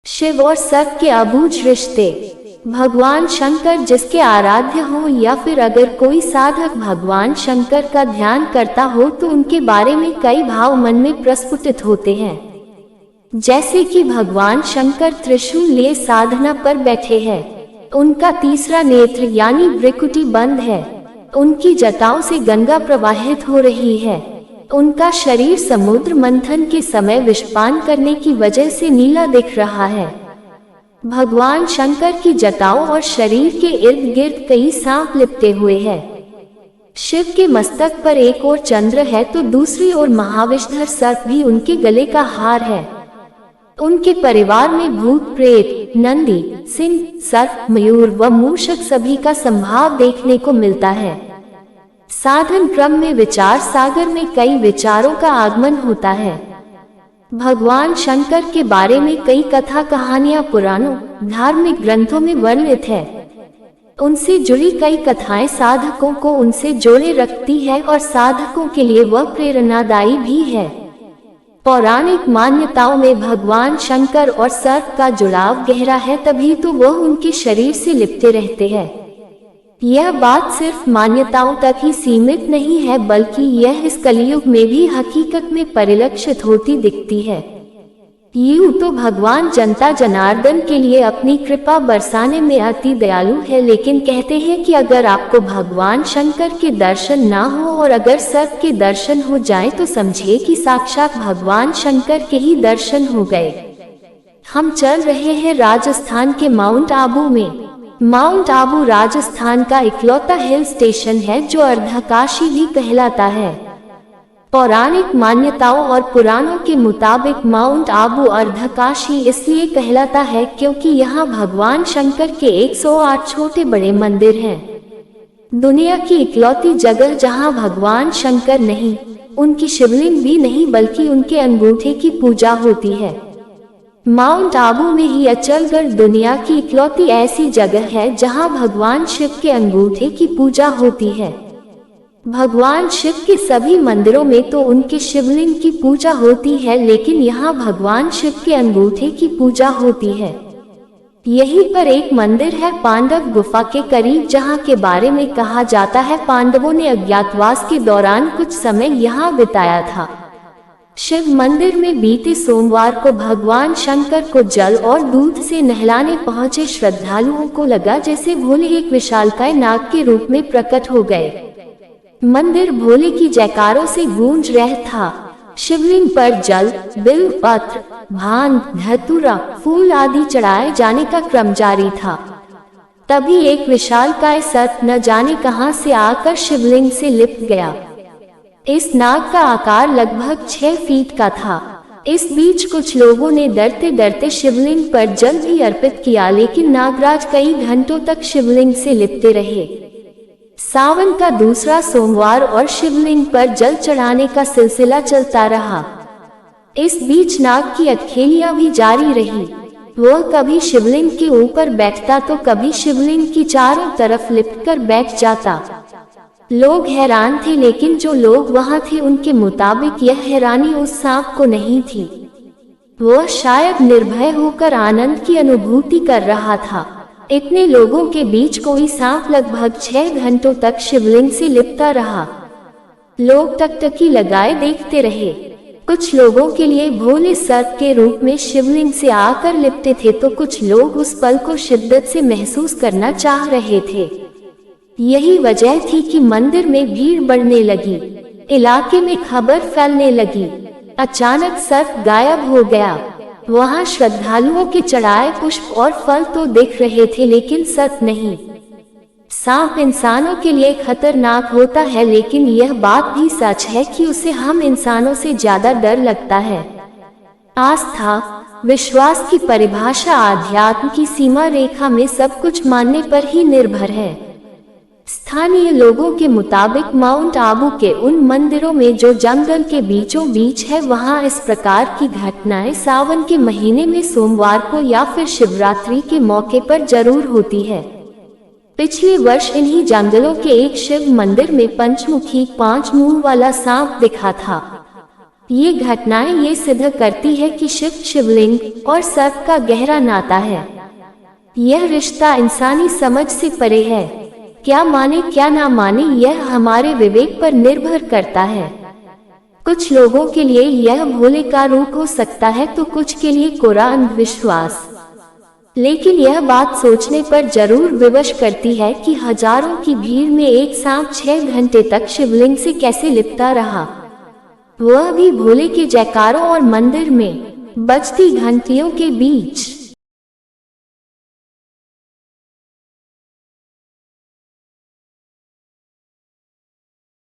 शिव और सर्प के अबूझ रिश्ते। भगवान शंकर जिसके आराध्य हो या फिर अगर कोई साधक भगवान शंकर का ध्यान करता हो तो उनके बारे में कई भाव मन में प्रस्फुटित होते हैं। जैसे कि भगवान शंकर त्रिशूल लिए साधना पर बैठे हैं, उनका तीसरा नेत्र यानी भ्रुकुटी बंद है, उनकी जटाओं से गंगा प्रवाहित हो रही है, उनका शरीर समुद्र मंथन के समय विषपान करने की वजह से नीला दिख रहा है। भगवान शंकर की जटाओं और शरीर के इर्द गिर्द कई सांप लिपटे हुए हैं। शिव के मस्तक पर एक और चंद्र है तो दूसरी ओर महाविषधर सर्प भी उनके गले का हार है। उनके परिवार में भूत प्रेत, नंदी, सिंह, सर्प, मयूर व मूषक सभी का संभाव देखने को मिलता है। साधन क्रम में विचार सागर में कई विचारों का आगमन होता है। भगवान शंकर के बारे में कई कथा कहानियां पुराणों, धार्मिक ग्रंथों में वर्णित है। उनसे जुड़ी कई कथाएं साधकों को उनसे जोड़े रखती है और साधकों के लिए वह प्रेरणादायी भी है। पौराणिक मान्यताओं में भगवान शंकर और सर्प का जुड़ाव गहरा है, तभी तो वह उनके शरीर से लिपटे रहते हैं। यह बात सिर्फ मान्यताओं तक ही सीमित नहीं है, बल्कि यह इस कलियुग में भी हकीकत में परिलक्षित होती दिखती है। यूं तो भगवान जनता जनार्दन के लिए अपनी कृपा बरसाने में अति दयालु है, लेकिन कहते हैं कि अगर आपको भगवान शंकर के दर्शन ना हो और अगर सर्प के दर्शन हो जाए तो समझिए कि साक्षात भगवान शंकर के ही दर्शन हो गए। हम चल रहे हैं राजस्थान के माउंट आबू में। माउंट आबू राजस्थान का इकलौता हिल स्टेशन है जो अर्धकाशी भी कहलाता है। पौराणिक मान्यताओं और पुराणों के मुताबिक माउंट आबू अर्धकाशी इसलिए कहलाता है क्योंकि यहाँ भगवान शंकर के 108 छोटे बड़े मंदिर हैं। दुनिया की इकलौती जगह जहाँ भगवान शंकर नहीं, उनकी शिवलिंग भी नहीं, बल्कि उनके अंगूठे की पूजा होती है। माउंट आबू में ही अचलगढ़ दुनिया की इकलौती ऐसी जगह है जहां भगवान शिव के अंगूठे की पूजा होती है। भगवान शिव के सभी मंदिरों में तो उनके शिवलिंग की पूजा होती है, लेकिन यहाँ भगवान शिव के अंगूठे की पूजा होती है। यहीं पर एक मंदिर है पांडव गुफा के करीब, जहाँ के बारे में कहा जाता है पांडवों ने अज्ञातवास के दौरान कुछ समय यहाँ बिताया था। शिव मंदिर में बीते सोमवार को भगवान शंकर को जल और दूध से नहलाने पहुंचे श्रद्धालुओं को लगा जैसे भोले एक विशालकाय नाग के रूप में प्रकट हो गए। मंदिर भोले की जयकारों से गूंज रहा था। शिवलिंग पर जल, बिल्व पत्र, भांग, धतूरा, फूल आदि चढ़ाए जाने का क्रम जारी था। तभी एक विशालकाय सर्प न जाने कहां से आकर शिवलिंग से लिपट गया। इस नाग का आकार लगभग 6 फीट का था। इस बीच कुछ लोगों ने डरते डरते शिवलिंग पर जल भी अर्पित किया, लेकिन नागराज कई घंटों तक शिवलिंग से लिपटे रहे। सावन का दूसरा सोमवार और शिवलिंग पर जल चढ़ाने का सिलसिला चलता रहा। इस बीच नाग की अटखेलियां भी जारी रही। वह कभी शिवलिंग के ऊपर बैठता तो कभी शिवलिंग की चारों तरफ लिपटकर बैठ जाता। लोग हैरान थे, लेकिन जो लोग वहां थे उनके मुताबिक यह हैरानी उस सांप को नहीं थी। वह शायद निर्भय होकर आनंद की अनुभूति कर रहा था। इतने लोगों के बीच कोई सांप लगभग 6 घंटों तक शिवलिंग से लिपटा रहा। लोग टकटकी लगाए देखते रहे। कुछ लोगों के लिए भोले सर्प के रूप में शिवलिंग से आकर लिपटे थे, तो कुछ लोग उस पल को शिद्दत से महसूस करना चाह रहे थे। यही वजह थी कि मंदिर में भीड़ बढ़ने लगी। इलाके में खबर फैलने लगी। अचानक सर्प गायब हो गया। वहां श्रद्धालुओं के चढ़ाए पुष्प और फल तो दिख रहे थे, लेकिन सर्प नहीं। सांप इंसानों के लिए खतरनाक होता है, लेकिन यह बात भी सच है कि उसे हम इंसानों से ज्यादा डर लगता है। आस्था, विश्वास की परिभाषा आध्यात्म की सीमा रेखा में सब कुछ मानने पर ही निर्भर है। स्थानीय लोगों के मुताबिक माउंट आबू के उन मंदिरों में जो जंगल के बीचों बीच है, वहां इस प्रकार की घटनाएं सावन के महीने में सोमवार को या फिर शिवरात्रि के मौके पर जरूर होती है। पिछले वर्ष इन्हीं जंगलों के एक शिव मंदिर में पंचमुखी 5 मुंह वाला सांप दिखा था। ये घटनाएं ये सिद्ध करती है कि शिवलिंग और सर्प का गहरा नाता है। यह रिश्ता इंसानी समझ से परे है। क्या माने क्या ना माने यह हमारे विवेक पर निर्भर करता है। कुछ लोगों के लिए यह भोले का रूप हो सकता है तो कुछ के लिए कोरा अंधविश्वास। लेकिन यह बात सोचने पर जरूर विवश करती है कि हजारों की भीड़ में एक सांप 6 घंटे तक शिवलिंग से कैसे लिपटा रहा, वह भी भोले के जयकारों और मंदिर में बजती घंटियों के बीच।